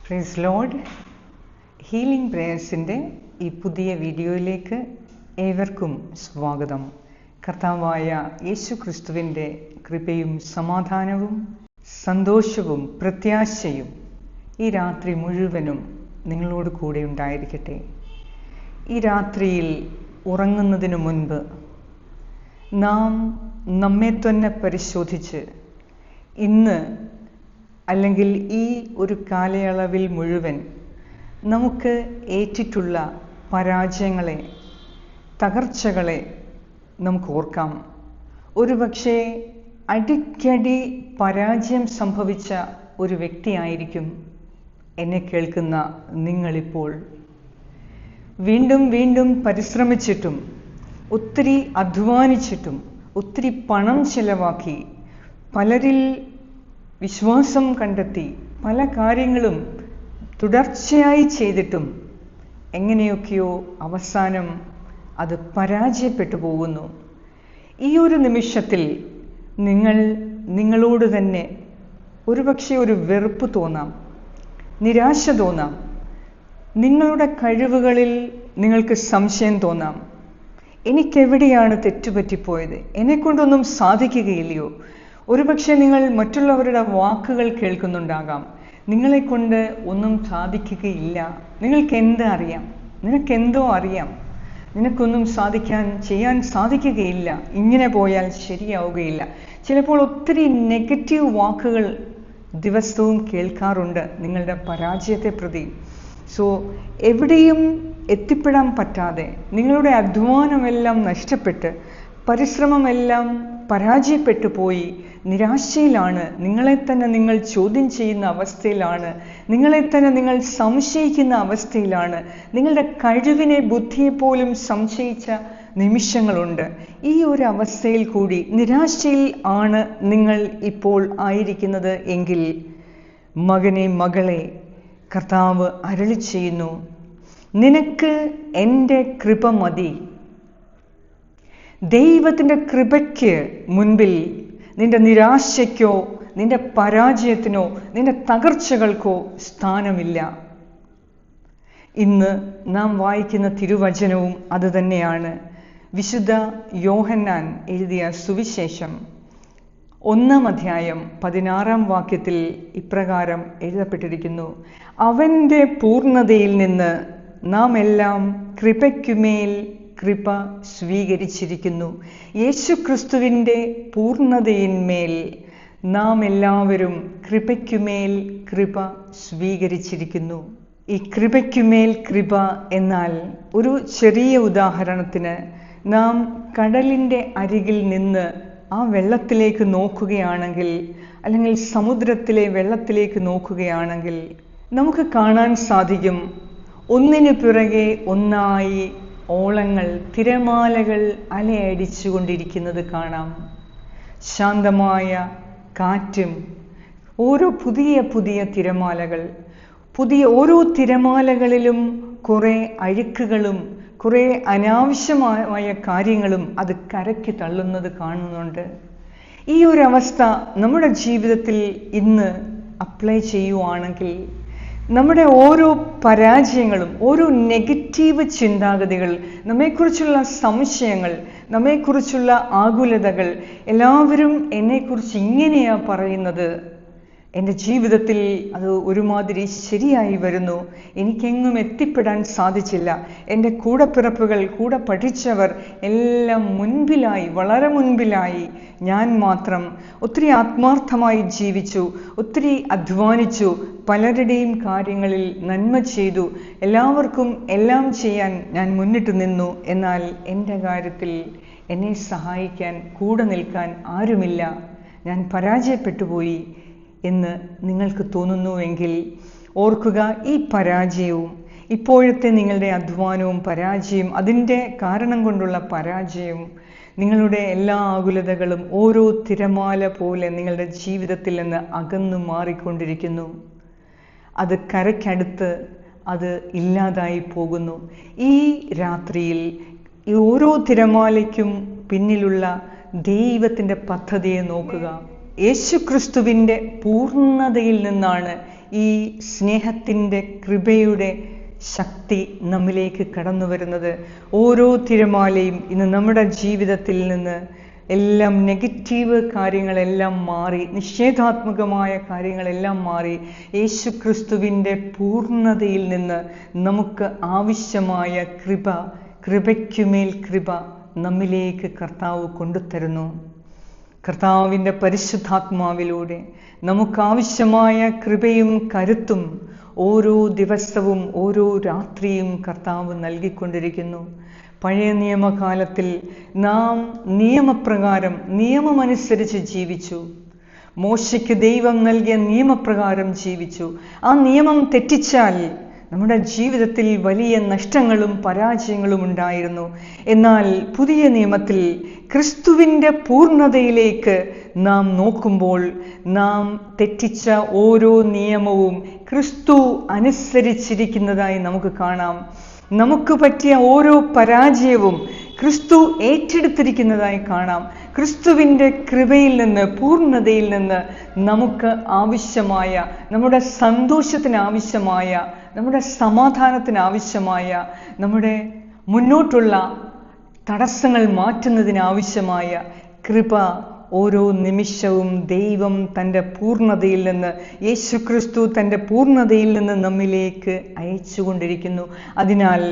Praise Lord. Healing പ്രേയേഴ്സിൻ്റെ ഈ പുതിയ വീഡിയോയിലേക്ക് ഏവർക്കും സ്വാഗതം. കർത്താവായ യേശു ക്രിസ്തുവിൻ്റെ കൃപയും സമാധാനവും സന്തോഷവും പ്രത്യാശയും ഈ രാത്രി മുഴുവനും നിങ്ങളോട് കൂടെ ഉണ്ടായിരിക്കട്ടെ. ഈ രാത്രിയിൽ ഉറങ്ങുന്നതിനു മുൻപ് നാം നമ്മെ തന്നെ പരിശോധിച്ച് ഇന്ന് അല്ലെങ്കിൽ ഈ ഒരു കാലയളവിൽ മുഴുവൻ നമുക്ക് ഏറ്റിട്ടുള്ള പരാജയങ്ങളെ, തകർച്ചകളെ നമുക്ക് ഓർക്കാം. ഒരുപക്ഷെ അടിക്കടി പരാജയം സംഭവിച്ച ഒരു വ്യക്തിയായിരിക്കും എന്നെ കേൾക്കുന്ന നിങ്ങളിപ്പോൾ. വീണ്ടും വീണ്ടും പരിശ്രമിച്ചിട്ടും ഒത്തിരി അധ്വാനിച്ചിട്ടും ഒത്തിരി പണം ചെലവാക്കി പലരിൽ വിശ്വാസം കണ്ടെത്തി പല കാര്യങ്ങളും തുടർച്ചയായി ചെയ്തിട്ടും എങ്ങനെയൊക്കെയോ അവസാനം അത് പരാജയപ്പെട്ടു പോകുന്നു. ഈ ഒരു നിമിഷത്തിൽ നിങ്ങളോട് തന്നെ ഒരുപക്ഷെ ഒരു വെറുപ്പ് തോന്നാം, നിരാശ തോന്നാം, നിങ്ങളുടെ കഴിവുകളിൽ നിങ്ങൾക്ക് സംശയം തോന്നാം. എനിക്കെവിടെയാണ് തെറ്റുപറ്റിപ്പോയത്? എന്നെക്കൊണ്ടൊന്നും സാധിക്കുകയില്ലയോ? ഒരുപക്ഷെ നിങ്ങൾ മറ്റുള്ളവരുടെ വാക്കുകൾ കേൾക്കുന്നുണ്ടാകാം, നിങ്ങളെക്കൊണ്ട് ഒന്നും സാധിക്കുകയില്ല, നിങ്ങൾക്ക് എന്താ അറിയാം, നിനക്കെന്തോ അറിയാം, നിനക്കൊന്നും ചെയ്യാൻ സാധിക്കുകയില്ല, ഇങ്ങനെ പോയാൽ ശരിയാവുകയില്ല. ചിലപ്പോൾ ഒത്തിരി നെഗറ്റീവ് വാക്കുകൾ ദിവസവും കേൾക്കാറുണ്ട് നിങ്ങളുടെ പരാജയത്തെ പ്രതി. എവിടെയും എത്തിപ്പെടാൻ പറ്റാതെ നിങ്ങളുടെ അധ്വാനമെല്ലാം നഷ്ടപ്പെട്ട് പരിശ്രമമെല്ലാം പരാജയപ്പെട്ടു പോയി നിരാശയിലാണ്, നിങ്ങളെ തന്നെ നിങ്ങൾ ചോദ്യം ചെയ്യുന്ന അവസ്ഥയിലാണ്, നിങ്ങളെ തന്നെ നിങ്ങൾ സംശയിക്കുന്ന അവസ്ഥയിലാണ്, നിങ്ങളുടെ കഴിവിനെ, ബുദ്ധിയെപ്പോലും സംശയിച്ച നിമിഷങ്ങളുണ്ട്. ഈ ഒരു അവസ്ഥയിൽ കൂടി നിരാശയിൽ ആണ് നിങ്ങൾ ഇപ്പോൾ ആയിരിക്കുന്നത് എങ്കിൽ, മകനെ, മകളെ, കർത്താവ് അരുളി ചെയ്യുന്നു, നിനക്ക് എൻ്റെ കൃപ മതി. ദൈവത്തിൻ്റെ കൃപയ്ക്ക് മുൻപിൽ നിന്റെ നിരാശയ്ക്കോ നിന്റെ പരാജയത്തിനോ നിന്റെ തകർച്ചകൾക്കോ സ്ഥാനമില്ല. ഇന്ന് നാം വായിക്കുന്ന തിരുവചനവും അതുതന്നെയാണ്. വിശുദ്ധ യോഹന്നാൻ എഴുതിയ സുവിശേഷം 1-ാം അധ്യായം 16-ാം വാക്യത്തിൽ ഇപ്രകാരം എഴുതപ്പെട്ടിരിക്കുന്നു: അവൻ്റെ പൂർണ്ണതയിൽ നിന്ന് നാം എല്ലാം കൃപയ്ക്കുമേൽ കൃപ സ്വീകരിച്ചിരിക്കുന്നു. യേശുക്രിസ്തുവിൻ്റെ പൂർണ്ണതയിന്മേൽ നാം എല്ലാവരും കൃപയ്ക്കുമേൽ കൃപ സ്വീകരിച്ചിരിക്കുന്നു. ഈ കൃപയ്ക്കുമേൽ കൃപ എന്നാൽ, ഒരു ചെറിയ ഉദാഹരണത്തിന്, നാം കടലിൻ്റെ അരികിൽ നിന്ന് ആ വെള്ളത്തിലേക്ക് നോക്കുകയാണെങ്കിൽ, അല്ലെങ്കിൽ സമുദ്രത്തിലെ വെള്ളത്തിലേക്ക് നോക്കുകയാണെങ്കിൽ, നമുക്ക് കാണാൻ സാധിക്കും ഒന്നിനു പിറകെ ഒന്നായി ഓളങ്ങൾ, തിരമാലകൾ അലയടിച്ചു കൊണ്ടിരിക്കുന്നത് കാണാം. ശാന്തമായ കാറ്റും ഓരോ പുതിയ പുതിയ തിരമാലകൾ, ഓരോ തിരമാലകളിലും കുറേ അഴുക്കുകളും കുറേ അനാവശ്യമായ കാര്യങ്ങളും അത് കരയ്ക്ക് തള്ളുന്നത് കാണുന്നുണ്ട്. ഈ ഒരു അവസ്ഥ നമ്മുടെ ജീവിതത്തിൽ ഇന്ന് അപ്ലൈ ചെയ്യുവാണെങ്കിൽ, നമ്മുടെ ഓരോ പരാജയങ്ങളും, ഓരോ നെഗറ്റീവ് ചിന്താഗതികൾ, നമ്മെക്കുറിച്ചുള്ള സംശയങ്ങൾ, നമ്മെക്കുറിച്ചുള്ള ആകുലതകൾ, എല്ലാവരും എന്നെക്കുറിച്ച് ഇങ്ങനെയാ പറയുന്നത്, എൻ്റെ ജീവിതത്തിൽ അത് ഒരുമാതിരി ശരിയായി വരുന്നു, എനിക്കെങ്ങും എത്തിപ്പെടാൻ സാധിച്ചില്ല, എൻ്റെ കൂടപ്പിറപ്പുകൾ, കൂടെ പഠിച്ചവർ എല്ലാം മുൻപിലായി, വളരെ മുൻപിലായി, ഞാൻ മാത്രം ഒത്തിരി ആത്മാർത്ഥമായി ജീവിച്ചു, ഒത്തിരി അധ്വാനിച്ചു, പലരുടെയും കാര്യങ്ങളിൽ നന്മ ചെയ്തു, എല്ലാവർക്കും എല്ലാം ചെയ്യാൻ ഞാൻ മുന്നിട്ട് നിന്നു, എന്നാൽ എൻ്റെ കാര്യത്തിൽ എന്നെ സഹായിക്കാൻ, കൂടെ നിൽക്കാൻ ആരുമില്ല, ഞാൻ പരാജയപ്പെട്ടുപോയി എന്ന് നിങ്ങൾക്ക് തോന്നുന്നുവെങ്കിൽ ഓർക്കുക, ഈ പരാജയവും, ഇപ്പോഴത്തെ നിങ്ങളുടെ അധ്വാനവും പരാജയം, അതിൻ്റെ കാരണം കൊണ്ടുള്ള പരാജയവും, നിങ്ങളുടെ എല്ലാ ആകുലതകളും ഓരോ തിരമാല പോലെ നിങ്ങളുടെ ജീവിതത്തിൽ നിന്ന് അകന്നു മാറിക്കൊണ്ടിരിക്കുന്നു. അത് കരയ്ക്കടുത്ത് അത് ഇല്ലാതായി പോകുന്നു. ഈ രാത്രിയിൽ ഈ ഓരോ തിരമാലയ്ക്കും പിന്നിലുള്ള ദൈവത്തിൻ്റെ പദ്ധതിയെ നോക്കുക. യേശുക്രിസ്തുവിൻ്റെ പൂർണ്ണതയിൽ നിന്നാണ് ഈ സ്നേഹത്തിൻ്റെ കൃപയുടെ ശക്തി നമ്മിലേക്ക് കടന്നു വരുന്നത്. ഓരോ തിരമാലയും ഇന്ന് നമ്മുടെ ജീവിതത്തിൽ നിന്ന് എല്ലാം നെഗറ്റീവ് കാര്യങ്ങളെല്ലാം മാറി, നിഷേധാത്മകമായ കാര്യങ്ങളെല്ലാം മാറി, യേശു ക്രിസ്തുവിൻ്റെ പൂർണ്ണതയിൽ നിന്ന് നമുക്ക് ആവശ്യമായ കൃപയ്ക്കുമേൽ കൃപ നമ്മിലേക്ക് കർത്താവ് കൊണ്ടുതരുന്നു. കർത്താവിൻ്റെ പരിശുദ്ധാത്മാവിലൂടെ നമുക്കാവശ്യമായ കൃപയും കരുത്തും ഓരോ ദിവസവും ഓരോ രാത്രിയും കർത്താവ് നൽകിക്കൊണ്ടിരിക്കുന്നു. പഴയ നിയമകാലത്തിൽ നാം നിയമപ്രകാരം നിയമമനുസരിച്ച് ജീവിച്ചു. മോശയ്ക്ക് ദൈവം നൽകിയ നിയമപ്രകാരം ജീവിച്ചു. ആ നിയമം തെറ്റിച്ചാൽ നമ്മുടെ ജീവിതത്തിൽ വലിയ നഷ്ടങ്ങളും പരാജയങ്ങളും ഉണ്ടായിരുന്നു. എന്നാൽ പുതിയ നിയമത്തിൽ ക്രിസ്തുവിൻ്റെ പൂർണ്ണതയിലേക്ക് നാം നോക്കുമ്പോൾ നാം തെറ്റിച്ച ഓരോ നിയമവും ക്രിസ്തു അനുസരിച്ചിരിക്കുന്നതായി നമുക്ക് കാണാം. നമുക്ക് പറ്റിയ ഓരോ പരാജയവും ക്രിസ്തു ഏറ്റെടുത്തിരിക്കുന്നതായി കാണാം. ക്രിസ്തുവിൻ്റെ കൃപയിൽ നിന്ന്, പൂർണ്ണതയിൽ നിന്ന് നമുക്ക് ആവശ്യമായ, നമ്മുടെ സന്തോഷത്തിന് ആവശ്യമായ, നമ്മുടെ സമാധാനത്തിന് ആവശ്യമായ, നമ്മുടെ മുന്നോട്ടുള്ള തടസ്സങ്ങൾ മാറ്റുന്നതിനാവശ്യമായ കൃപ ഓരോ നിമിഷവും ദൈവം തൻ്റെ പൂർണ്ണതയിൽ നിന്ന്, യേശു ക്രിസ്തു തൻ്റെ പൂർണ്ണതയിൽ നിന്ന് നമ്മിലേക്ക് അയച്ചുകൊണ്ടിരിക്കുന്നു. അതിനാൽ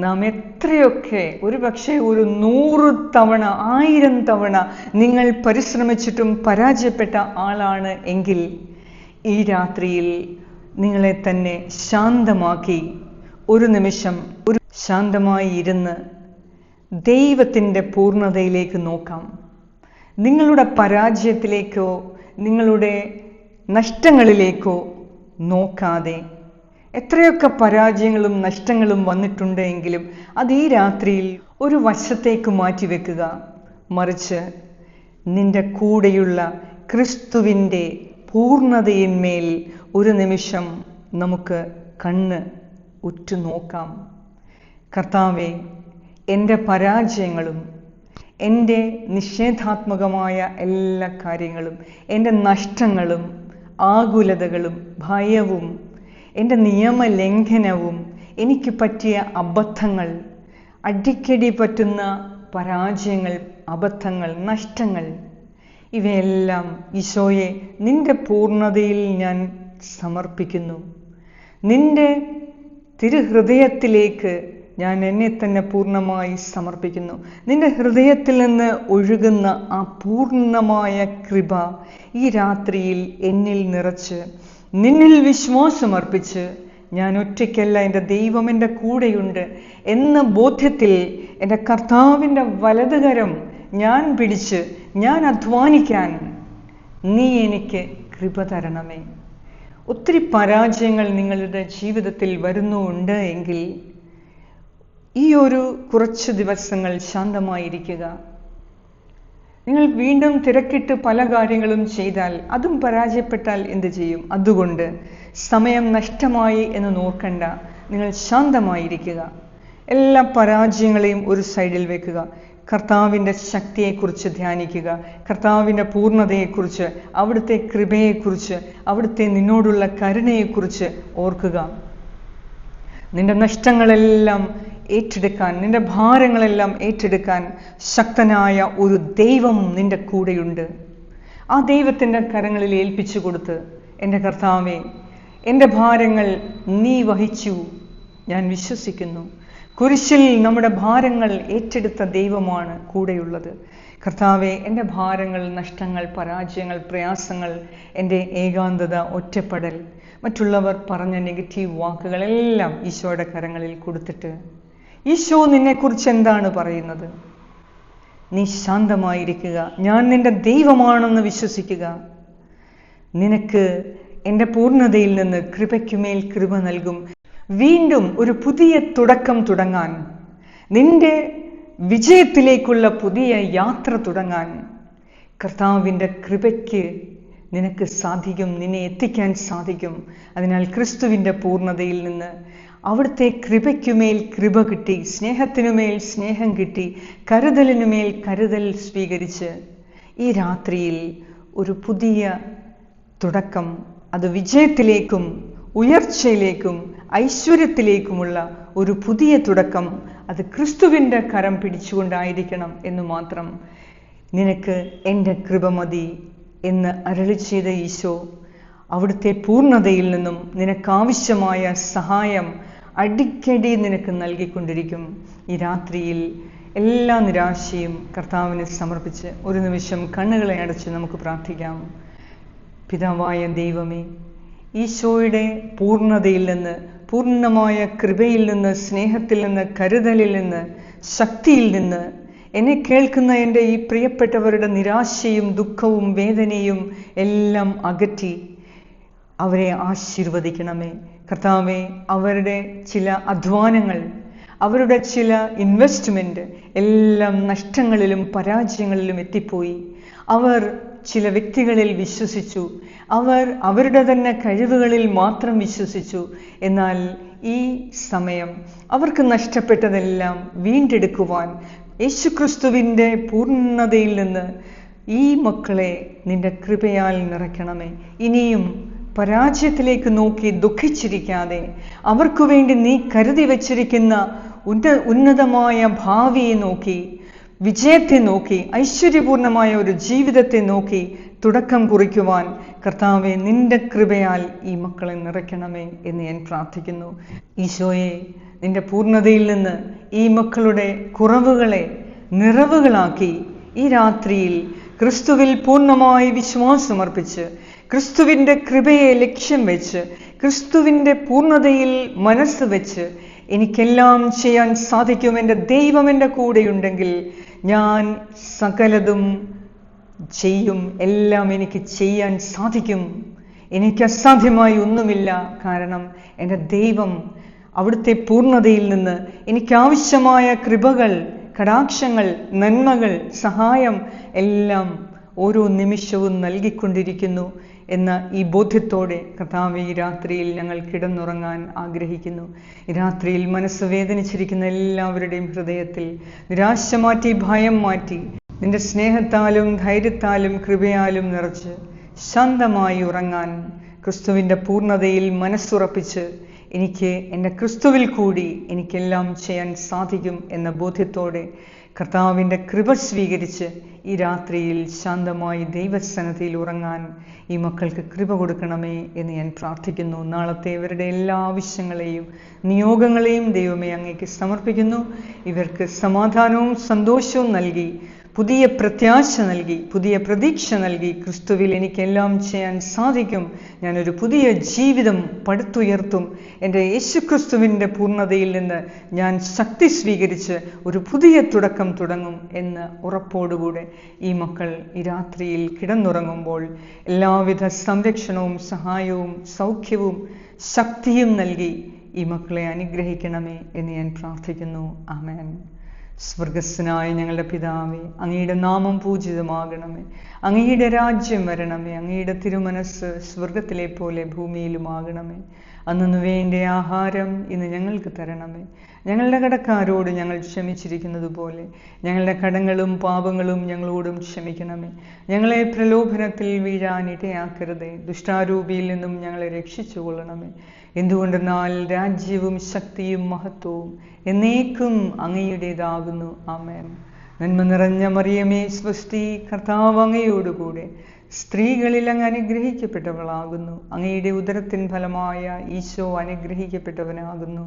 നാം എത്രയൊക്കെ, ഒരുപക്ഷെ 100 തവണ 1000 തവണ നിങ്ങൾ പരിശ്രമിച്ചിട്ടും പരാജയപ്പെട്ട ആളാണ് എങ്കിൽ ഈ രാത്രിയിൽ നിങ്ങളെ തന്നെ ശാന്തമാക്കി ഒരു നിമിഷം ശാന്തമായി ഇരുന്ന് ദൈവത്തിൻ്റെ പൂർണ്ണതയിലേക്ക് നോക്കാം. നിങ്ങളുടെ പരാജയത്തിലേക്കോ നിങ്ങളുടെ നഷ്ടങ്ങളിലേക്കോ നോക്കാതെ, എത്രയൊക്കെ പരാജയങ്ങളും നഷ്ടങ്ങളും വന്നിട്ടുണ്ട് എങ്കിലും അത് ഈ രാത്രിയിൽ ഒരു വശത്തേക്ക് മാറ്റിവെക്കുക. മറിച്ച് നിന്റെ കൂടെയുള്ള ക്രിസ്തുവിൻ്റെ പൂർണ്ണതയിന്മേൽ ഒരു നിമിഷം നമുക്ക് കണ്ണ് ഉറ്റുനോക്കാം. കർത്താവേ, എൻ്റെ പരാജയങ്ങളും എൻ്റെ നിഷേധാത്മകമായ എല്ലാ കാര്യങ്ങളും, എൻ്റെ നഷ്ടങ്ങളും ആകുലതകളും ഭയവും എൻ്റെ നിയമലംഘനവും എനിക്ക് പറ്റിയ അബദ്ധങ്ങൾ, അടിക്കടി പറ്റുന്ന പരാജയങ്ങൾ, അബദ്ധങ്ങൾ, നഷ്ടങ്ങൾ, ഇവയെല്ലാം ഈശോയെ നിൻ്റെ പൂർണ്ണതയിൽ ഞാൻ സമർപ്പിക്കുന്നു. നിൻ്റെ തിരുഹൃദയത്തിലേക്ക് ഞാൻ എന്നെ തന്നെ പൂർണ്ണമായി സമർപ്പിക്കുന്നു. നിന്റെ ഹൃദയത്തിൽ നിന്ന് ഒഴുകുന്ന ആ പൂർണ്ണമായ കൃപ ഈ രാത്രിയിൽ എന്നിൽ നിറച്ച്, നിന്നിൽ വിശ്വാസമർപ്പിച്ച്, ഞാൻ ഒറ്റയ്ക്കല്ല, എൻ്റെ ദൈവം എൻ്റെ കൂടെയുണ്ട് എന്ന ബോധ്യത്തിൽ എൻ്റെ കർത്താവിൻ്റെ വലതുകരം ഞാൻ പിടിച്ച് ഞാൻ അധ്വാനിക്കാൻ നീ എനിക്ക് കൃപ തരണമേ. ഒത്തിരി പരാജയങ്ങൾ നിങ്ങളുടെ ജീവിതത്തിൽ വരുന്നുണ്ട് എങ്കിൽ ഈ ഒരു കുറച്ച് ദിവസങ്ങൾ ശാന്തമായിരിക്കുക. നിങ്ങൾ വീണ്ടും തിരക്കിട്ട് പല കാര്യങ്ങളും ചെയ്താൽ, അതും പരാജയപ്പെട്ടാൽ എന്ത് ചെയ്യും? അതുകൊണ്ട് സമയം നഷ്ടമായി എന്ന് നോക്കണ്ട, നിങ്ങൾ ശാന്തമായിരിക്കുക. എല്ലാ പരാജയങ്ങളെയും ഒരു സൈഡിൽ വെക്കുക. കർത്താവിൻ്റെ ശക്തിയെക്കുറിച്ച് ധ്യാനിക്കുക. കർത്താവിൻ്റെ പൂർണ്ണതയെക്കുറിച്ച്, അവിടുത്തെ കൃപയെക്കുറിച്ച്, അവിടുത്തെ നിന്നോടുള്ള കരുണയെക്കുറിച്ച് ഓർക്കുക. നിന്റെ നഷ്ടങ്ങളെല്ലാം ഏറ്റെടുക്കാൻ, നിന്റെ ഭാരങ്ങളെല്ലാം ഏറ്റെടുക്കാൻ ശക്തനായ ഒരു ദൈവം നിന്റെ കൂടെയുണ്ട്. ആ ദൈവത്തിൻ്റെ കരങ്ങളിൽ ഏൽപ്പിച്ചു കൊടുത്ത്, എൻ്റെ കർത്താവേ, എൻ്റെ ഭാരങ്ങൾ നീ വഹിച്ചു, ഞാൻ വിശ്വസിക്കുന്നു. കുരിശിൽ നമ്മുടെ ഭാരങ്ങൾ ഏറ്റെടുത്ത ദൈവമാണ് കൂടെയുള്ളത്. കർത്താവെ, എൻ്റെ ഭാരങ്ങൾ, നഷ്ടങ്ങൾ, പരാജയങ്ങൾ, പ്രയാസങ്ങൾ, എൻ്റെ ഏകാന്തത, ഒറ്റപ്പെടൽ, മറ്റുള്ളവർ പറഞ്ഞ നെഗറ്റീവ് വാക്കുകളെല്ലാം ഈശോയുടെ കരങ്ങളിൽ കൊടുത്തിട്ട്, ഈശോ നിന്നെക്കുറിച്ച് എന്താണ് പറയുന്നത്? നീ ശാന്തമായിരിക്കുക. ഞാൻ നിന്റെ ദൈവമാണെന്ന് വിശ്വസിക്കുക. നിനക്ക് എൻ്റെ പൂർണ്ണതയിൽ നിന്ന് കൃപയ്ക്കുമേൽ കൃപ നൽകും. വീണ്ടും ഒരു പുതിയ തുടക്കം തുടങ്ങാൻ, നിന്റെ വിജയത്തിലേക്കുള്ള പുതിയ യാത്ര തുടങ്ങാൻ കർത്താവിൻ്റെ കൃപയ്ക്ക് നിനക്ക് സാധിക്കും, നിന്നെ എത്തിക്കാൻ സാധിക്കും. അതിനാൽ ക്രിസ്തുവിൻ്റെ പൂർണ്ണതയിൽ നിന്ന്, അവിടുത്തെ കൃപയ്ക്കുമേൽ കൃപ കിട്ടി, സ്നേഹത്തിനുമേൽ സ്നേഹം കിട്ടി, കരുതലിനുമേൽ കരുതൽ സ്വീകരിച്ച് ഈ രാത്രിയിൽ ഒരു പുതിയ തുടക്കം, അത് വിജയത്തിലേക്കും ഉയർച്ചയിലേക്കും ഐശ്വര്യത്തിലേക്കുമുള്ള ഒരു പുതിയ തുടക്കം അത് ക്രിസ്തുവിൻ്റെ കരം പിടിച്ചുകൊണ്ടായിരിക്കണം എന്ന് മാത്രം. നിനക്ക് എൻ്റെ കൃപ മതി എന്ന് അരുളി ചെയ്ത ഈശോ അവിടുത്തെ പൂർണ്ണതയിൽ നിന്നും നിനക്കാവശ്യമായ സഹായം അടിക്കടി നിനക്ക് നൽകിക്കൊണ്ടിരിക്കും. ഈ രാത്രിയിൽ എല്ലാ നിരാശയും കർത്താവിന് സമർപ്പിച്ച് ഒരു നിമിഷം കണ്ണുകളെ അടച്ച് നമുക്ക് പ്രാർത്ഥിക്കാം. പിതാവായ ദൈവമേ, ഈശോയുടെ പൂർണ്ണതയിൽ നിന്ന്, പൂർണ്ണമായ കൃപയിൽ നിന്ന്, സ്നേഹത്തിൽ നിന്ന്, കരുതലിൽ നിന്ന്, ശക്തിയിൽ നിന്ന് എന്നെ കേൾക്കുന്ന എൻ്റെ ഈ പ്രിയപ്പെട്ടവരുടെ നിരാശയും ദുഃഖവും വേദനയും എല്ലാം അകറ്റി അവരെ ആശീർവദിക്കണമേ. കർത്താവേ, അവരുടെ ചില അധ്വാനങ്ങൾ, അവരുടെ ചില ഇൻവെസ്റ്റ്മെൻറ്റ് എല്ലാം നഷ്ടങ്ങളിലും പരാജയങ്ങളിലും എത്തിപ്പോയി. അവർ ചില വ്യക്തികളിൽ വിശ്വസിച്ചു, അവർ അവരുടെ തന്നെ കഴിവുകളിൽ മാത്രം വിശ്വസിച്ചു. എന്നാൽ ഈ സമയം അവർക്ക് നഷ്ടപ്പെട്ടതെല്ലാം വീണ്ടെടുക്കുവാൻ യേശുക്രിസ്തുവിൻ്റെ പൂർണ്ണതയിൽ നിന്ന് ഈ മക്കളെ നിന്റെ കൃപയാൽ നിറയ്ക്കണമേ. ഇനിയും പരാജയത്തിലേക്ക് നോക്കി ദുഃഖിച്ചിരിക്കാതെ അവർക്കു വേണ്ടി നീ കരുതി വച്ചിരിക്കുന്ന ഉന്നതമായ ഭാവിയെ നോക്കി, വിജയത്തെ നോക്കി, ഐശ്വര്യപൂർണമായ ഒരു ജീവിതത്തെ നോക്കി തുടക്കം കുറിക്കുവാൻ കർത്താവെ നിന്റെ കൃപയാൽ ഈ മക്കളെ നിറയ്ക്കണമേ എന്ന് ഞാൻ പ്രാർത്ഥിക്കുന്നു. ഈശോയെ, നിന്റെ പൂർണ്ണതയിൽ നിന്ന് ഈ മക്കളുടെ കുറവുകളെ നിറവുകളാക്കി ഈ രാത്രിയിൽ ക്രിസ്തുവിൽ പൂർണ്ണമായി വിശ്വാസമർപ്പിച്ച്, ക്രിസ്തുവിൻ്റെ കൃപയെ ലക്ഷ്യം വെച്ച്, ക്രിസ്തുവിൻ്റെ പൂർണ്ണതയിൽ മനസ്സ് വെച്ച് എനിക്കെല്ലാം ചെയ്യാൻ സാധിക്കും, എൻ്റെ ദൈവം എൻ്റെ കൂടെയുണ്ടെങ്കിൽ ഞാൻ സകലതും ചെയ്യും, എല്ലാം എനിക്ക് ചെയ്യാൻ സാധിക്കും, എനിക്ക് അസാധ്യമായി ഒന്നുമില്ല. കാരണം എൻ്റെ ദൈവം അവിടുത്തെ പൂർണ്ണതയിൽ നിന്ന് എനിക്കാവശ്യമായ കൃപകൾ, കടാക്ഷങ്ങൾ, നന്മകൾ, സഹായം എല്ലാം ഓരോ നിമിഷവും നൽകിക്കൊണ്ടിരിക്കുന്നു എന്ന ഈ ബോധ്യത്തോടെ കർത്താവേ, ഈ രാത്രിയിൽ ഞങ്ങൾ കിടന്നുറങ്ങാൻ ആഗ്രഹിക്കുന്നു. ഈ രാത്രിയിൽ മനസ്സ് വേദനിച്ചിരിക്കുന്ന എല്ലാവരുടെയും ഹൃദയത്തിൽ നിരാശ മാറ്റി, ഭയം മാറ്റി, നിന്റെ സ്നേഹത്താലും ധൈര്യത്താലും കൃപയാലും നിറച്ച് ശാന്തമായി ഉറങ്ങാൻ ക്രിസ്തുവിൻ്റെ പൂർണ്ണതയിൽ മനസ്സുറപ്പിച്ച് എനിക്ക് എൻ്റെ ക്രിസ്തുവിൽ കൂടി എനിക്കെല്ലാം ചെയ്യാൻ സാധിക്കും എന്ന ബോധ്യത്തോടെ കർത്താവിൻ്റെ കൃപ സ്വീകരിച്ച് ഈ രാത്രിയിൽ ശാന്തമായി ദൈവസന്നിധിയിൽ ഉറങ്ങാൻ ഈ മക്കൾക്ക് കൃപ കൊടുക്കണമേ എന്ന് ഞാൻ പ്രാർത്ഥിക്കുന്നു. നാളത്തെ ഇവരുടെ എല്ലാ ആവശ്യങ്ങളെയും നിയോഗങ്ങളെയും ദൈവമേ അങ്ങേക്ക് സമർപ്പിക്കുന്നു. ഇവർക്ക് സമാധാനവും സന്തോഷവും നൽകി, പുതിയ പ്രത്യാശ നൽകി, പുതിയ പ്രതീക്ഷ നൽകി, ക്രിസ്തുവിൽ എനിക്കെല്ലാം ചെയ്യാൻ സാധിക്കും, ഞാനൊരു പുതിയ ജീവിതം പടുത്തുയർത്തും, എൻ്റെ യേശുക്രിസ്തുവിൻ്റെ പൂർണ്ണതയിൽ നിന്ന് ഞാൻ ശക്തി സ്വീകരിച്ച് ഒരു പുതിയ തുടക്കം തുടങ്ങും എന്ന ഉറപ്പോടുകൂടെ ഈ മക്കൾ ഈ രാത്രിയിൽ കിടന്നുറങ്ങുമ്പോൾ എല്ലാവിധ സംരക്ഷണവും സഹായവും സൗഖ്യവും ശക്തിയും നൽകി ഈ മക്കളെ അനുഗ്രഹിക്കണമേ എന്ന് ഞാൻ പ്രാർത്ഥിക്കുന്നു. ആമേൻ. സ്വർഗസ്വനായ ഞങ്ങളുടെ പിതാവേ, അങ്ങയുടെ നാമം പൂജിതമാകണമേ, അങ്ങയുടെ രാജ്യം വരണമേ, അങ്ങയുടെ തിരുമനസ് സ്വർഗത്തിലെ പോലെ ഭൂമിയിലുമാകണമേ. അന്നു വേണ്ട ആഹാരം ഇന്ന് ഞങ്ങൾക്ക് തരണമേ. ഞങ്ങളുടെ കടക്കാരോട് ഞങ്ങൾ ക്ഷമിച്ചിരിക്കുന്നത് പോലെ ഞങ്ങളുടെ കടങ്ങളും പാപങ്ങളും ഞങ്ങളോടും ക്ഷമിക്കണമേ. ഞങ്ങളെ പ്രലോഭനത്തിൽ വീഴാൻ ഇടയാക്കരുതേ, ദുഷ്ടാരൂപിയിൽ നിന്നും ഞങ്ങളെ രക്ഷിച്ചുകൊള്ളണമേ. എന്തുകൊണ്ടെന്നാൽ രാജ്യവും ശക്തിയും മഹത്വവും എന്നേക്കും അങ്ങയുടേതാകുന്നു. ആമേൻ. നന്മ നിറഞ്ഞ മറിയമേ സ്വസ്തി, കർത്താവ് അങ്ങയോടുകൂടെ സ്ത്രീകളിൽ അങ്ങ് അനുഗ്രഹിക്കപ്പെട്ടവളാകുന്നു. അങ്ങയുടെ ഉദരത്തിൻ ഫലമായ ഈശോ അനുഗ്രഹിക്കപ്പെട്ടവനാകുന്നു.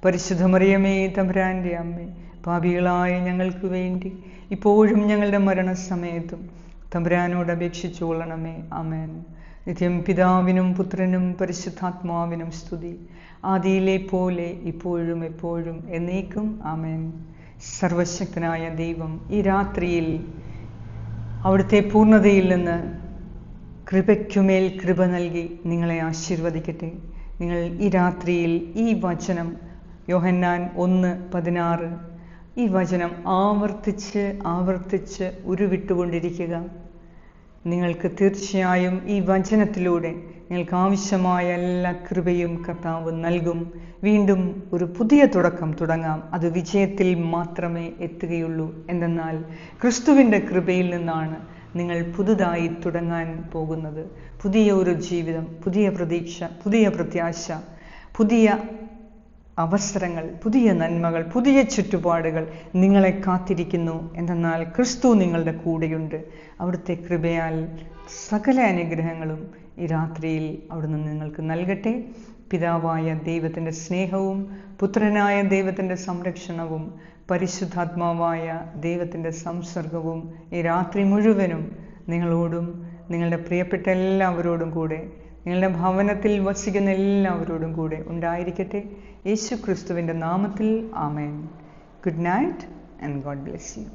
പരിശുദ്ധ മറിയമേ തമ്പുരാൻ്റെ അമ്മേ, പാപികളായ ഞങ്ങൾക്ക് വേണ്ടി ഇപ്പോഴും ഞങ്ങളുടെ മരണസമയത്തും തമ്പുരാനോട് അപേക്ഷിച്ചു കൊള്ളണമേ. ആമേൻ. നിത്യം പിതാവിനും പുത്രനും പരിശുദ്ധാത്മാവിനും സ്തുതി, ആദിയിലെ പോലെ ഇപ്പോഴും എപ്പോഴും എന്നേക്കും. ആമേൻ. സർവശക്തനായ ദൈവം ഈ രാത്രിയിൽ അവിടുത്തെ പൂർണ്ണതയിൽ നിന്ന് കൃപയ്ക്കുമേൽ കൃപ നൽകി നിങ്ങളെ ആശീർവദിക്കട്ടെ. നിങ്ങൾ ഈ രാത്രിയിൽ ഈ വചനം യോഹന്നാൻ 1:16 ഈ വചനം ആവർത്തിച്ച് ആവർത്തിച്ച് ഉരുവിട്ടുകൊണ്ടിരിക്കുക. നിങ്ങൾക്ക് തീർച്ചയായും ഈ വചനത്തിലൂടെ നിങ്ങൾക്ക് ആവശ്യമായ എല്ലാ കൃപയും കർത്താവ് നൽകും. വീണ്ടും ഒരു പുതിയ തുടക്കം തുടങ്ങാം. അത് വിജയത്തിൽ മാത്രമേ എത്തുകയുള്ളൂ. എന്തെന്നാൽ ക്രിസ്തുവിൻ്റെ കൃപയിൽ നിന്നാണ് നിങ്ങൾ പുതുതായി തുടങ്ങാൻ പോകുന്നത്. പുതിയ ഒരു ജീവിതം, പുതിയ പ്രതീക്ഷ, പുതിയ പ്രത്യാശ, പുതിയ അവസരങ്ങൾ, പുതിയ നന്മകൾ, പുതിയ ചുറ്റുപാടുകൾ നിങ്ങളെ കാത്തിരിക്കുന്നു. എന്തെന്നാൽ ക്രിസ്തു നിങ്ങളുടെ കൂടെയുണ്ട്. അവിടുത്തെ കൃപയാൽ സകല അനുഗ്രഹങ്ങളും ഈ രാത്രിയിൽ അവിടുന്ന് നിങ്ങൾക്ക് നൽകട്ടെ. പിതാവായ ദൈവത്തിൻ്റെ സ്നേഹവും പുത്രനായ ദൈവത്തിൻ്റെ സംരക്ഷണവും പരിശുദ്ധാത്മാവായ ദൈവത്തിൻ്റെ സംസർഗവും ഈ രാത്രി മുഴുവനും നിങ്ങളോടും നിങ്ങളുടെ പ്രിയപ്പെട്ട എല്ലാവരോടും കൂടെ, നിങ്ങളുടെ ഭവനത്തിൽ വസിക്കുന്ന എല്ലാവരോടും കൂടെ ഉണ്ടായിരിക്കട്ടെ. യേശു ക്രിസ്തുവിൻ്റെ നാമത്തിൽ ആമേൻ. Good night and God bless U.